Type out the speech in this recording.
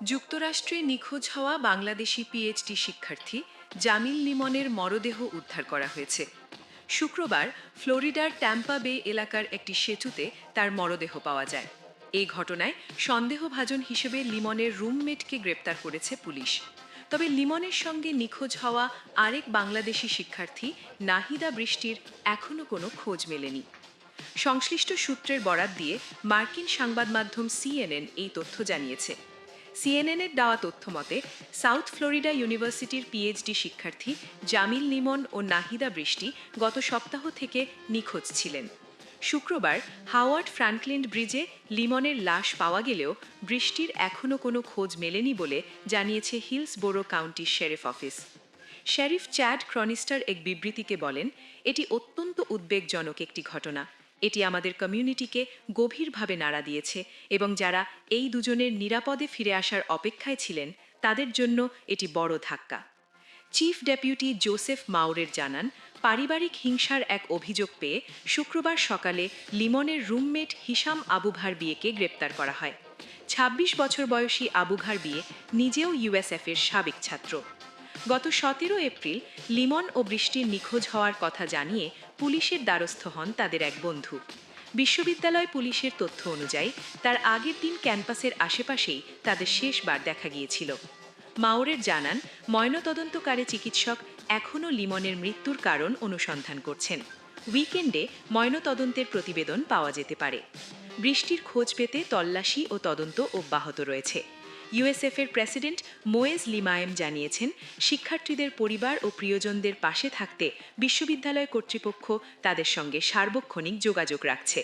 যুক্তরাষ্ট্রে নিখোঁজ হওয়া বাংলাদেশি পিএইচডি শিক্ষার্থী জামিল লিমনের মরদেহ উদ্ধার করা হয়েছে। শুক্রবার ফ্লোরিডার ট্যাম্পা বে এলাকার একটি সেতুতে তার মরদেহ পাওয়া যায়। এই ঘটনায় সন্দেহভাজন হিসেবে লিমনের রুমমেটকে গ্রেপ্তার করেছে পুলিশ। তবে লিমনের সঙ্গে নিখোঁজ হওয়া আরেক বাংলাদেশি শিক্ষার্থী নাহিদা বৃষ্টির এখনও কোনো খোঁজ মেলেনি। সংশ্লিষ্ট সূত্রের বরাত দিয়ে মার্কিন সংবাদ মাধ্যম সিএনএন এই তথ্য জানিয়েছে। সিএনএনের দেওয়া তথ্য মতে সাউথ ফ্লোরিডা ইউনিভার্সিটির পিএইচডি শিক্ষার্থী জামিল লিমন ও নাহিদা বৃষ্টি গত সপ্তাহ থেকে নিখোঁজ ছিলেন। শুক্রবার হাওয়ার্ড ফ্রাঙ্কলিন ব্রিজে লিমনের লাশ পাওয়া গেলেও বৃষ্টির এখনও কোনো খোঁজ মেলেনি বলে জানিয়েছে Hillsborough county sheriff office. Sheriff Chad Chronister এক বিবৃতিকে বলেন, এটি অত্যন্ত উদ্বেগজনক একটি ঘটনা। এটি আমাদের কমিউনিটিকে গভীরভাবে নাড়া দিয়েছে এবং যারা এই দুজনের নিরাপদে ফিরে আসার অপেক্ষায় ছিলেন তাদের জন্য এটি বড় ধাক্কা। চিফ ডেপুটি জোসেফ মাউরের জানান, পারিবারিক হিংসার এক অভিযোগ পেয়ে শুক্রবার সকালে লিমনের রুমমেট হিশাম আবুঘার বিয়েকে গ্রেপ্তার করা হয়। ২৬ বছর বয়সী আবুঘার বিয়ে নিজেও ইউএসএফের সাবেক ছাত্র। গত ১৭ এপ্রিল লিমন ও বৃষ্টির নিখোঁজ হওয়ার কথা জানিয়ে পুলিশের দ্বারস্থ হন তাদের এক বন্ধু। বিশ্ববিদ্যালয় পুলিশের তথ্য অনুযায়ী তার আগের দিন ক্যাম্পাসের আশেপাশেই তাদের শেষবার দেখা গিয়েছিল। মাওরের জানান, ময়নাতদন্তকারী চিকিৎসক এখনও লিমনের মৃত্যুর কারণ অনুসন্ধান করছেন। উইকেন্ডে ময়নাতদন্তের প্রতিবেদন পাওয়া যেতে পারে। বৃষ্টির খোঁজ পেতে তল্লাশি ও তদন্ত অব্যাহত রয়েছে। ইউএসএফের প্রেসিডেন্ট মোয়েজ লিমায়েম জানিয়েছেন, শিক্ষার্থীদের পরিবার ও প্রিয়জনদের পাশে থাকতে বিশ্ববিদ্যালয় কর্তৃপক্ষ তাদের সঙ্গে সার্বক্ষণিক যোগাযোগ রাখছে।